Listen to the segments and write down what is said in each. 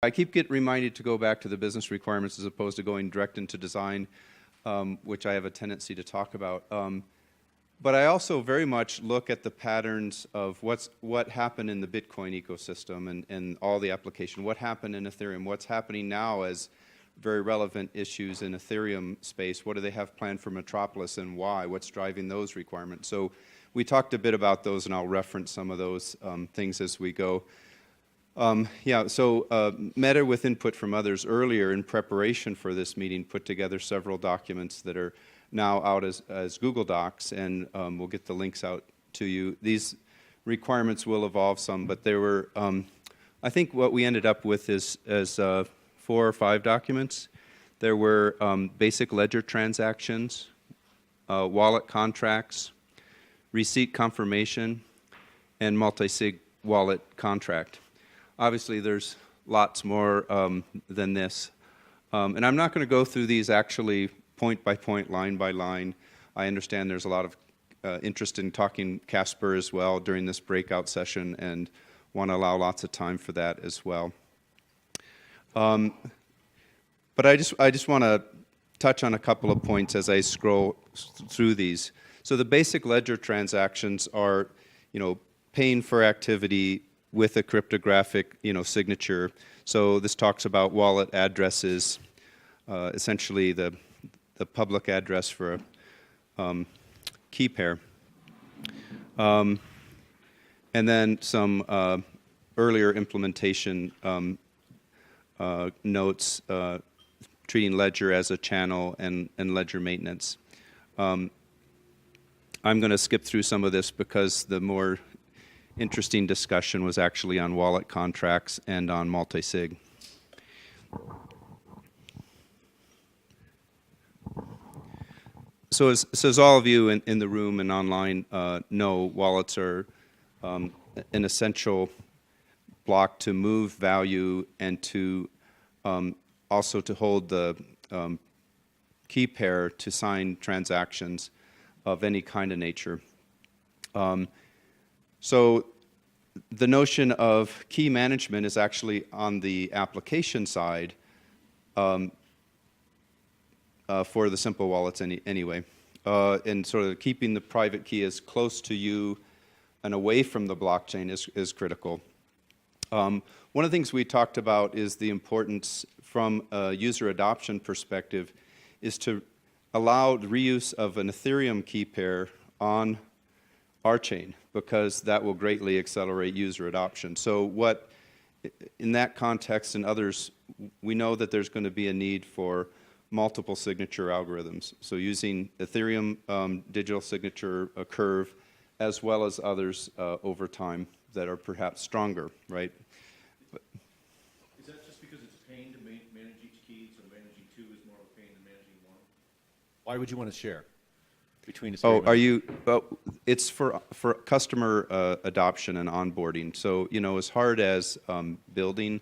I keep getting reminded to go back to the business requirements as opposed to going direct into design, which I have a tendency to talk about. But I also very much look at the patterns of what happened in the Bitcoin ecosystem and all the application, what happened in Ethereum, what's happening now as very relevant issues in Ethereum space, what do they have planned for Metropolis and why, what's driving those requirements. So we talked a bit about those, and I'll reference some of those things as we go. Meta, with input from others earlier in preparation for this meeting, put together several documents that are now out as Google Docs, and we'll get the links out to you. These requirements will evolve some, but there were, I think what we ended up with is 4 or 5 documents. There were basic ledger transactions, wallet contracts, receipt confirmation, and multi-sig wallet contract. Obviously, there's lots more than this. And I'm not going to go through these actually point by point, line by line. I understand there's a lot of interest in talking Casper as well during this breakout session, and want to allow lots of time for that as well. But I just want to touch on a couple of points as I scroll through these. So the basic ledger transactions are, paying for activity with a cryptographic, signature. So this talks about wallet addresses, essentially the public address for a key pair. And then some earlier implementation notes treating ledger as a channel and ledger maintenance. I'm going to skip through some of this because the more interesting discussion was actually on wallet contracts and on multi-sig. So as all of you in the room and online know, wallets are an essential block to move value and to also to hold the key pair to sign transactions of any kind of nature. So the notion of key management is actually on the application side for the simple wallets anyway. And sort of keeping the private key as close to you and away from the blockchain is critical. One of the things we talked about is the importance from a user adoption perspective is to allow the reuse of an Ethereum key pair on RChain, because that will greatly accelerate user adoption. So in that context and others, we know that there's going to be a need for multiple signature algorithms. So using Ethereum digital signature curve, as well as others over time that are perhaps stronger, right? Is that just because it's a pain to manage each key, so managing 2 is more of a pain than managing 1? Why would you want to share between Ethereum it's for customer adoption and onboarding. So, as hard as building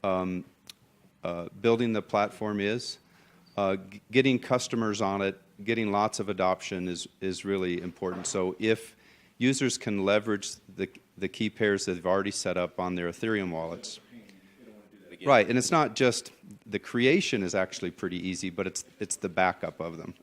the platform is, getting customers on it, getting lots of adoption is really important. So if users can leverage the key pairs that they've already set up on their Ethereum wallets, right? And it's not just the creation is actually pretty easy, but it's the backup of them.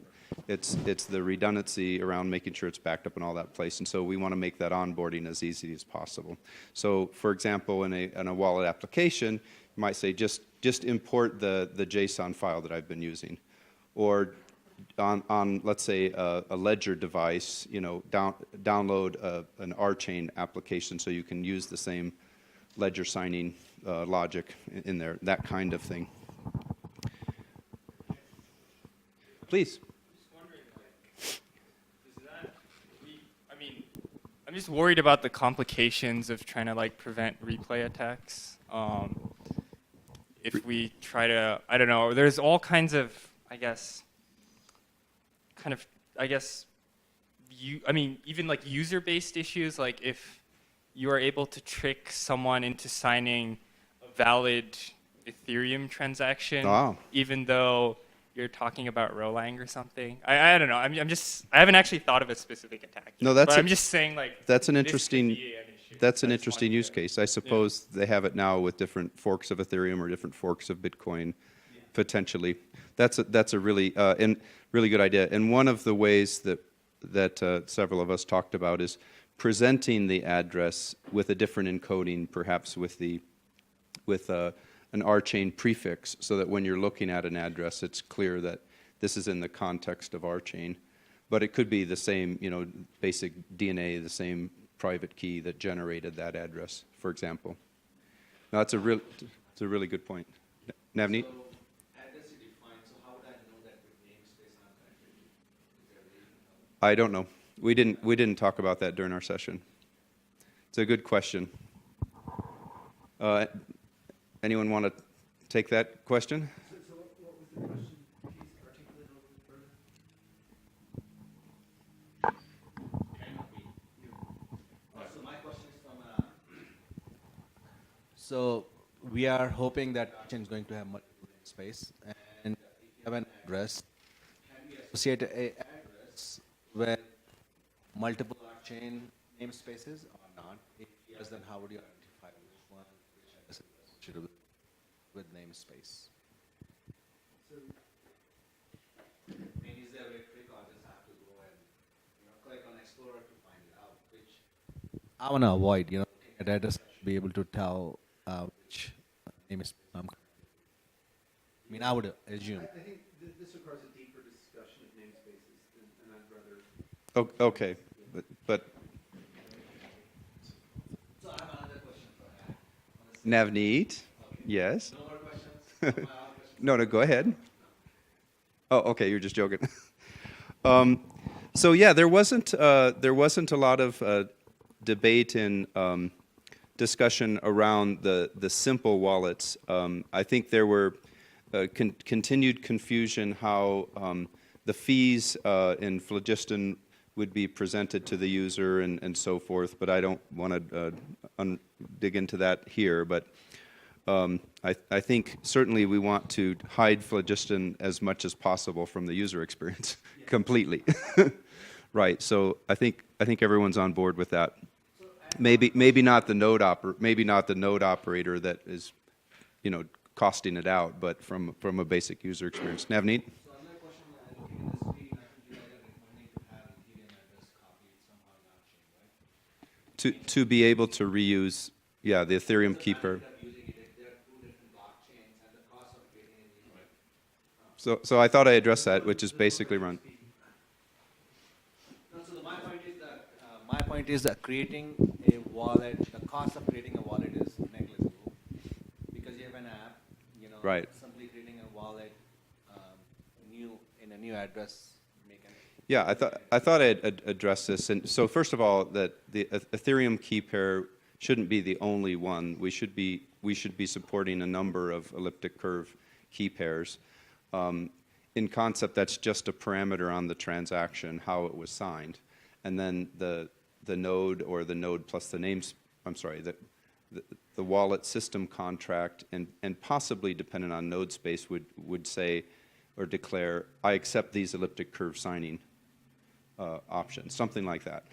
It's the redundancy around making sure it's backed up in all that place, and so we want to make that onboarding as easy as possible. So, for example, in a wallet application, you might say just import the JSON file that I've been using, or on let's say a ledger device, download an RChain application so you can use the same ledger signing logic in there, that kind of thing. Please. I'm just worried about the complications of trying to prevent replay attacks. If we try to, I don't know, there's all kinds of, even user-based issues, like if you are able to trick someone into signing a valid Ethereum transaction, even though you're talking about Rolang or something. I don't know. I haven't actually thought of a specific attack. No, but I'm just saying that's an interesting. This could be an issue. that's an interesting use case. I suppose they have it now with different forks of Ethereum or different forks of Bitcoin, potentially. That's a really really good idea. And one of the ways that several of us talked about is presenting the address with a different encoding, perhaps with an RChain prefix, so that when you're looking at an address, it's clear that this is in the context of RChain. But it could be the same, basic DNA, the same private key that generated that address, for example. Now, it's a really good point. Navneet? So, address is defined, so how would I know that with namespace I'm connected to? Is there a way to know? I don't know. We didn't talk about that during our session. It's a good question. Anyone want to take that question? So what was the question? Please articulate a little bit further. So my question is from so we are hoping that RChain is going to have multiple namespace, and if you have an address, can we associate a address with multiple RChain namespaces or not? If yes, then how would you identify which address is associated with namespace? So, I mean, is there a way to click or just have to go and click on Explorer to find it out? Which I want to avoid, looking at address, I should be able to tell which namespace I'm. I mean, I would assume. I think this requires a deeper discussion of namespaces, and I'd rather. Okay, but So I have another question for Navneet, yes? No more questions? No, go ahead. Oh, okay, you're just joking. So yeah, there wasn't a lot of debate and discussion around the simple wallets. I think there were continued confusion how the fees in phlogiston would be presented to the user and so forth, but I don't want to dig into that here. But I think certainly we want to hide phlogiston as much as possible from the user experience completely. Right. So I think everyone's on board with that. Maybe not the node operator that is, costing it out, but from a basic user experience. Navneet? So another question, looking at the screen, I think you guys are recommending to have Ethereum address copied somehow in RChain, right? To be able to reuse, yeah, the Ethereum keeper. Using it, there are two different blockchains, and the cost of creating it is So I thought I addressed that, which is basically run. No, so my point is that creating a wallet, the cost of creating a wallet is negligible because you have an app, Right. simply creating a wallet, in a new address. Yeah, I thought I'd address this. And so first of all, that the Ethereum key pair shouldn't be the only one. We should be supporting a number of elliptic curve key pairs. In concept, that's just a parameter on the transaction, how it was signed, and then the node or the node plus the names. I'm sorry, the wallet system contract and possibly dependent on node space would say or declare, I accept these elliptic curve signing options, something like that.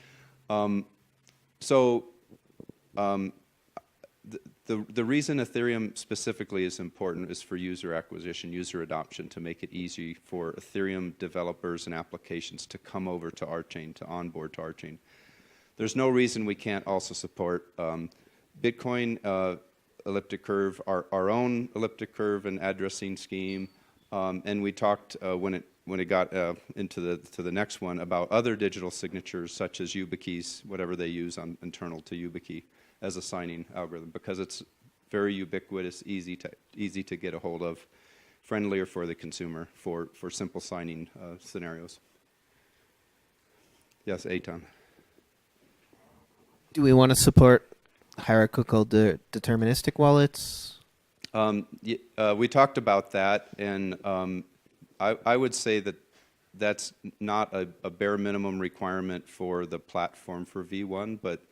The reason Ethereum specifically is important is for user acquisition, user adoption, to make it easy for Ethereum developers and applications to come over to RChain, to onboard to RChain. There's no reason we can't also support Bitcoin elliptic curve, our own elliptic curve and addressing scheme, and we talked when it got into the next one about other digital signatures such as YubiKeys, whatever they use internal to YubiKey as a signing algorithm, because it's very ubiquitous, easy to get a hold of, friendlier for the consumer for simple signing scenarios. Yes, Eitan. Do we want to support hierarchical deterministic wallets? We talked about that, and I would say that that's not a bare minimum requirement for the platform for V1, but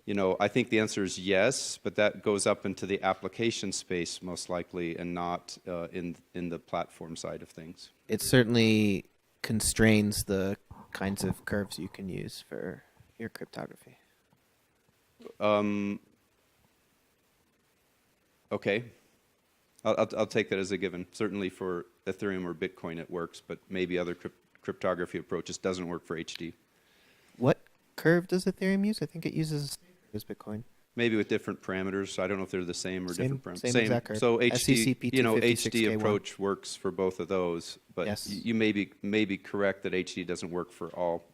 I think the answer is yes, but that goes up into the application space most likely, and not in the platform side of things. It certainly constrains the kinds of curves you can use for your cryptography. Okay. I'll take that as a given. Certainly for Ethereum or Bitcoin it works, but maybe other cryptography approaches doesn't work for HD. What curve does Ethereum use? I think it uses the same curve as Bitcoin. Maybe with different parameters. I don't know if they're the same or different parameters. Same exact curve. So HD, SCCP HD 256K1. approach works for both of those, but Yes. you may be correct that HD doesn't work for all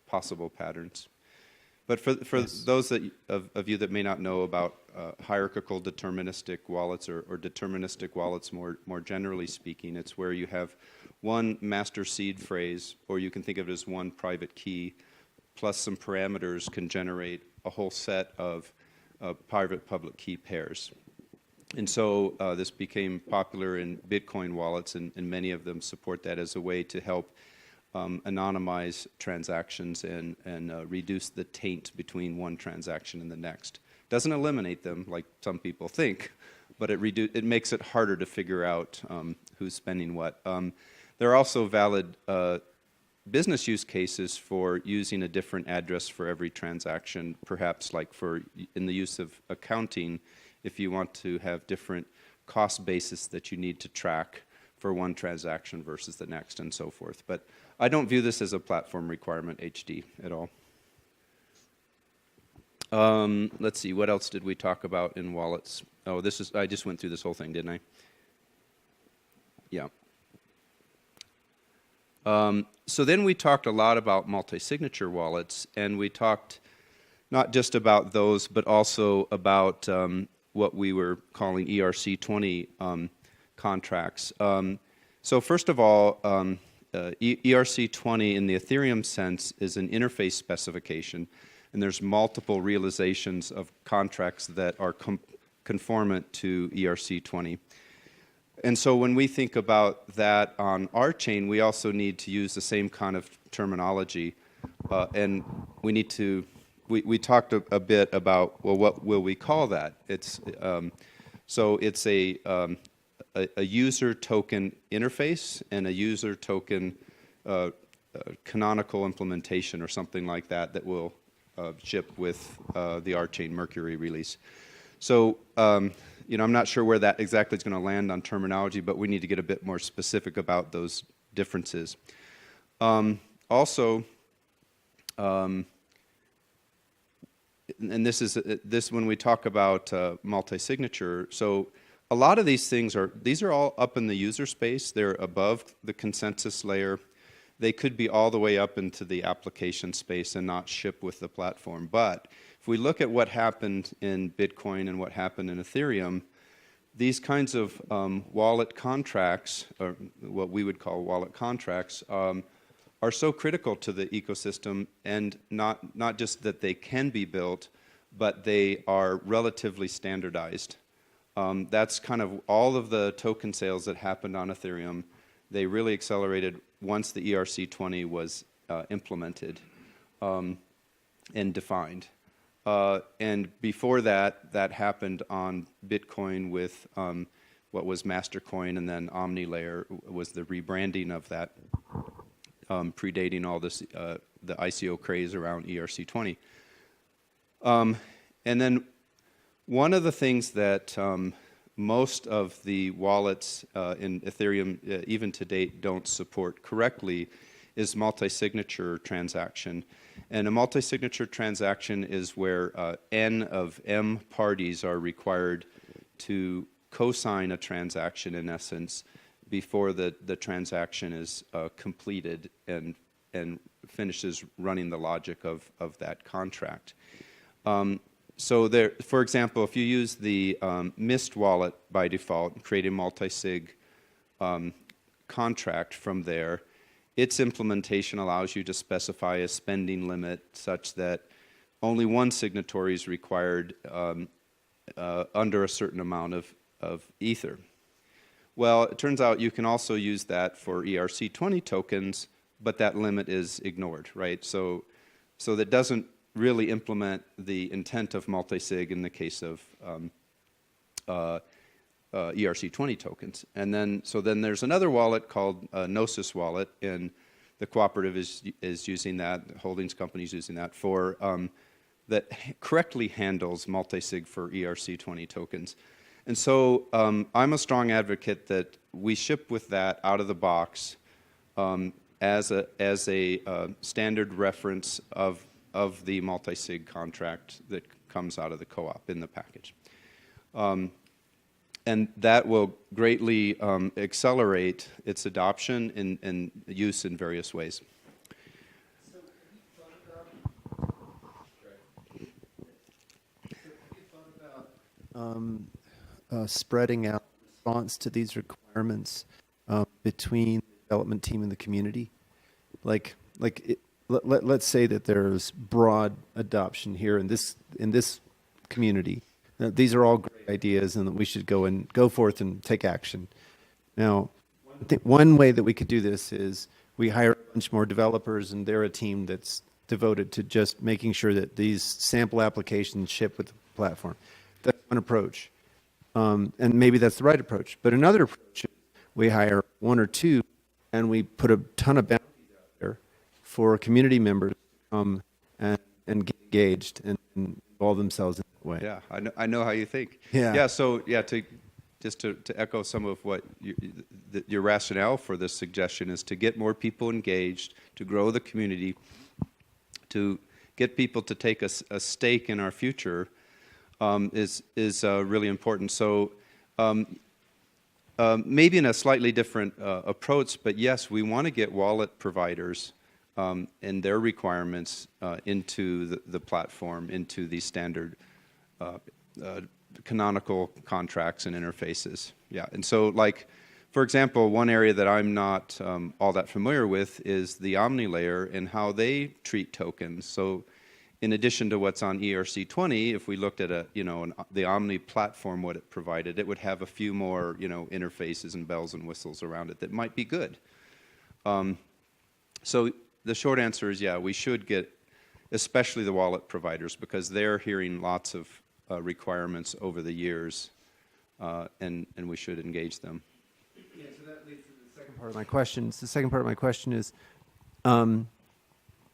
possible patterns. But for Yes. those of you that may not know about hierarchical deterministic wallets or deterministic wallets more generally speaking, it's where you have one master seed phrase, or you can think of it as one private key, plus some parameters can generate a whole set of private public key pairs. And so this became popular in Bitcoin wallets, and many of them support that as a way to help anonymize transactions and reduce the taint between one transaction and the next. Doesn't eliminate them like some people think, but it makes it harder to figure out who's spending what. There are also valid business use cases for using a different address for every transaction, perhaps like in the use of accounting, if you want to have different cost basis that you need to track for one transaction versus the next and so forth. But I don't view this as a platform requirement, HD, at all. Let's see, what else did we talk about in wallets? Oh, I just went through this whole thing, didn't I? Yeah. So then we talked a lot about multi-signature wallets, and we talked not just about those, but also about what we were calling ERC20 contracts. So first of all, ERC20 in the Ethereum sense is an interface specification, and there's multiple realizations of contracts that are conformant to ERC20. And so when we think about that on RChain, we also need to use the same kind of terminology, and we talked a bit about, well, what will we call that? So it's a user token interface and a user token canonical implementation or something like that will ship with the RChain Mercury release. So I'm not sure where that exactly is going to land on terminology, but we need to get a bit more specific about those differences. Also, and this when we talk about multi-signature, so a lot of these things are all up in the user space. They're above the consensus layer. They could be all the way up into the application space and not ship with the platform. But if we look at what happened in Bitcoin and what happened in Ethereum, these kinds of wallet contracts, or what we would call wallet contracts, are so critical to the ecosystem, and not just that they can be built, but they are relatively standardized. That's kind of all of the token sales that happened on Ethereum. They really accelerated once the ERC20 was implemented and defined. And before that happened on Bitcoin with what was Mastercoin, and then OmniLayer was the rebranding of that, predating all this, the ICO craze around ERC20. And then one of the things that most of the wallets in Ethereum, even to date, don't support correctly is multi-signature transaction. And a multi-signature transaction is where N of M parties are required to co-sign a transaction, in essence, before the transaction is completed and finishes running the logic of that contract. So there, for example, if you use the Mist wallet by default, create a multi-sig contract from there, its implementation allows you to specify a spending limit such that only one signatory is required under a certain amount of Ether. Well, it turns out you can also use that for ERC20 tokens, but that limit is ignored, right? So that doesn't really implement the intent of multisig in the case of ERC20 tokens. And then there's another wallet called Gnosis wallet, and the cooperative is using that, the holdings company is using that for that correctly handles multi-sig for ERC20 tokens. And so I'm a strong advocate that we ship with that out of the box as a standard reference of the multi-sig contract that comes out of the co-op in the package. And that will greatly accelerate its adoption and use in various ways. Spreading out response to these requirements between the development team and the community. Let's say that there's broad adoption here in this community. These are all great ideas, and that we should go forth and take action. Now, I think one way that we could do this is we hire a bunch more developers, and they're a team that's devoted to just making sure that these sample applications ship with the platform. That's one approach. And maybe that's the right approach. But another approach is we hire one or two, and we put a ton of bounties out there for community members to come and get engaged and involve themselves in that way. Yeah, I know how you think. Yeah. Yeah. So yeah, to echo some of what your rationale for this suggestion is to get more people engaged, to grow the community, to get people to take a stake in our future. Is really important. So maybe in a slightly different approach, but yes, we want to get wallet providers and their requirements into the platform, into these standard canonical contracts and interfaces. Yeah, and so like, for example, one area that I'm not all that familiar with is the Omni layer and how they treat tokens. So in addition to what's on ERC20, if we looked at the Omni platform, what it provided, it would have a few more, interfaces and bells and whistles around it that might be good. So the short answer is, yeah, we should get, especially the wallet providers, because they're hearing lots of requirements over the years, and we should engage them. Yeah, so that leads to the second part of my question. The second part of my question is,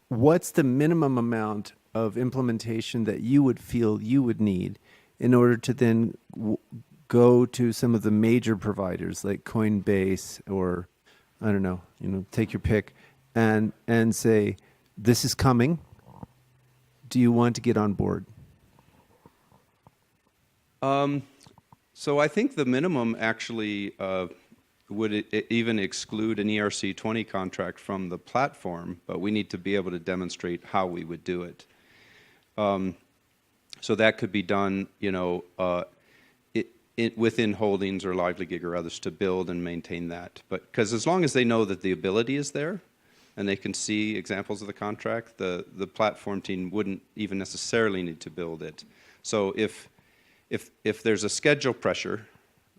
what's the minimum amount of implementation that you would feel you would need in order to then go to some of the major providers like Coinbase or, I don't know, take your pick, and say, this is coming. Do you want to get on board? So I think the minimum actually would even exclude an ERC20 contract from the platform, but we need to be able to demonstrate how we would do it. So that could be done, within Holdings or LivelyGig or others to build and maintain that. But because as long as they know that the ability is there and they can see examples of the contract, the platform team wouldn't even necessarily need to build it. So if there's a schedule pressure,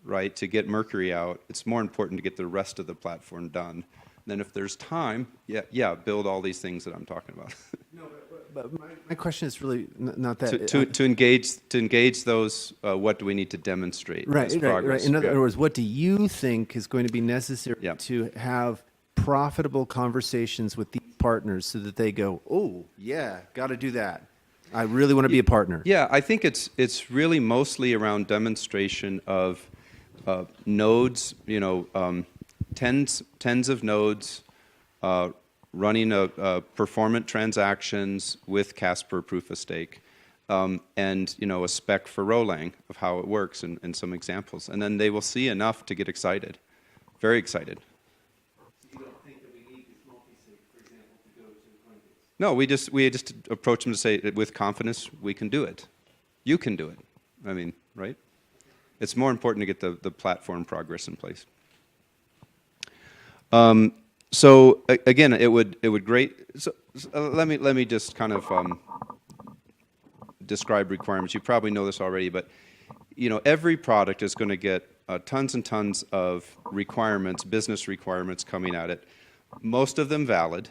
right, to get Mercury out, it's more important to get the rest of the platform done. Then if there's time, yeah, build all these things that I'm talking about. No, but my question is really not that. To engage those, what do we need to demonstrate as progress? Right. In other words, what do you think is going to be necessary to have profitable conversations with these partners so that they go, oh, yeah, got to do that. I really want to be a partner. Yeah, I think it's really mostly around demonstration of nodes, tens of nodes running performant transactions with Casper proof of stake, and a spec for Rolang of how it works and some examples, and then they will see enough to get excited, very excited. So you don't think that we need this multi-sig, for example, to go to Coinbase? No, we just approach them to say with confidence we can do it. You can do it. I mean, right? It's more important to get the platform progress in place. So again, it would great. So let me just kind of describe requirements. You probably know this already, but every product is going to get tons and tons of requirements, business requirements coming at it. Most of them valid.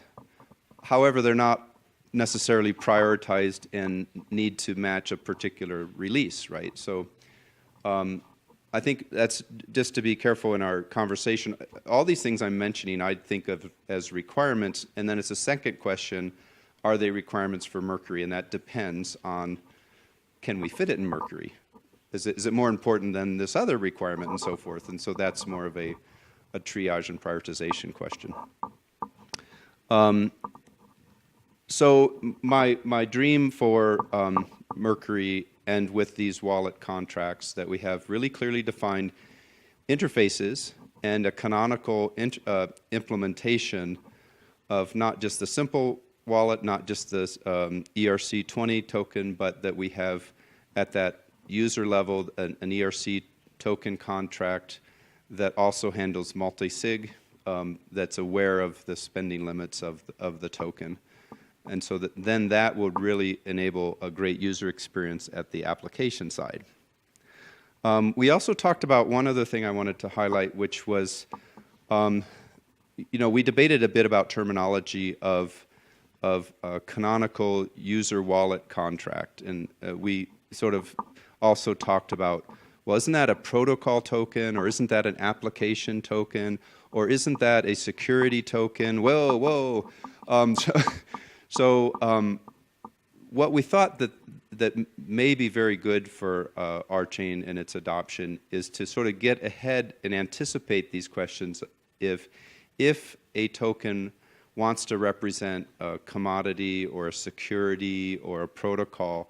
However, they're not necessarily prioritized and need to match a particular release, right? So I think that's just to be careful in our conversation. All these things I'm mentioning, I'd think of as requirements, and then it's a second question are they requirements for Mercury? And that depends on, can we fit it in Mercury? Is it more important than this other requirement and so forth? And so that's more of a triage and prioritization question. So my dream for Mercury, and with these wallet contracts, that we have really clearly defined interfaces and a canonical implementation of not just the simple wallet, not just this ERC20 token, but that we have at that user level an ERC token contract that also handles multi-sig, that's aware of the spending limits of the token. And so then that would really enable a great user experience at the application side. We also talked about one other thing I wanted to highlight, which was, we debated a bit about terminology of a canonical user wallet contract. And we sort of also talked about, well, isn't that a protocol token, or isn't that an application token, or isn't that a security token? Whoa. So what we thought that may be very good for RChain and its adoption is to sort of get ahead and anticipate these questions. If a token wants to represent a commodity or a security or a protocol,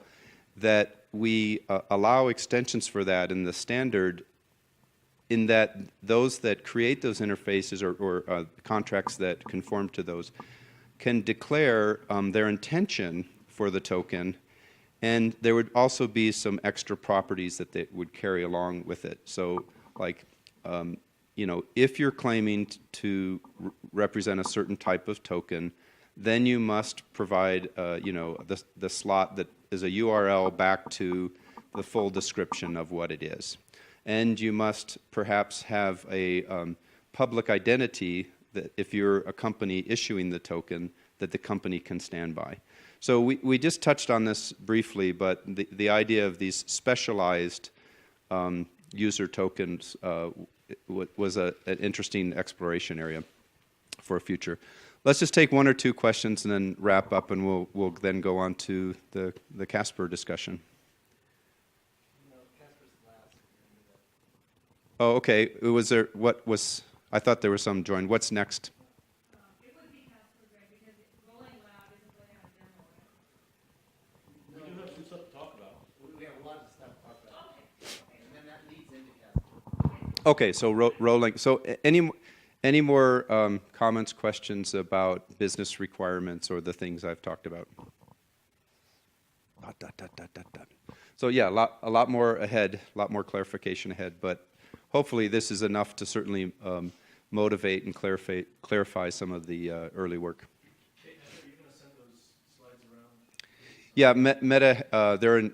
that we allow extensions for that in the standard, in that those that create those interfaces or contracts that conform to those can declare their intention for the token, and there would also be some extra properties that they would carry along with it. So, like, if you're claiming to represent a certain type of token, then you must provide, the slot that is a URL back to the full description of what it is. And you must perhaps have a public identity that if you're a company issuing the token, that the company can stand by. So we just touched on this briefly, but the idea of these specialized user tokens was an interesting exploration area for future. Let's just take one or two questions and then wrap up, and we'll then go on to the Casper discussion. Oh, okay. I thought there was some joined. What's next? It would be Casper, Greg, because Rolling Loud isn't going to have a demo yet. We do have some stuff to talk about. We have a lot of stuff to talk about. Okay. And then that leads into Casper. Okay, so rolling. So any more comments, questions about business requirements or the things I've talked about? So yeah, a lot more ahead, a lot more clarification ahead, but hopefully this is enough to certainly motivate and clarify some of the early work. Hey, are you going to send those slides around? Yeah, Meta,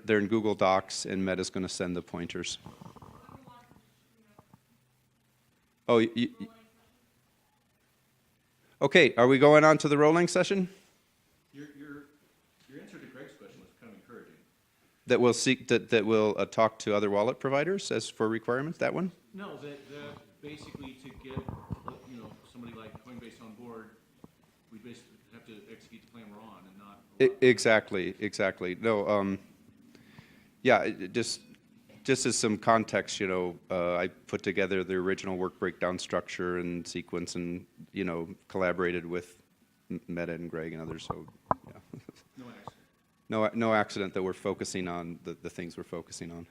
they're in Google Docs, and Meta's going to send the pointers. Oh, okay, are we going on to the rolling session? Your answer to Greg's question was kind of encouraging. That will talk to other wallet providers as for requirements, that one? No, that basically to get somebody like Coinbase on board, we basically have to execute the plan we're on and not. Exactly. No, yeah, just as some context, I put together the original work breakdown structure and sequence, and collaborated with Meta and Greg and others. So, yeah. No accident. No accident that we're focusing on the things we're focusing on.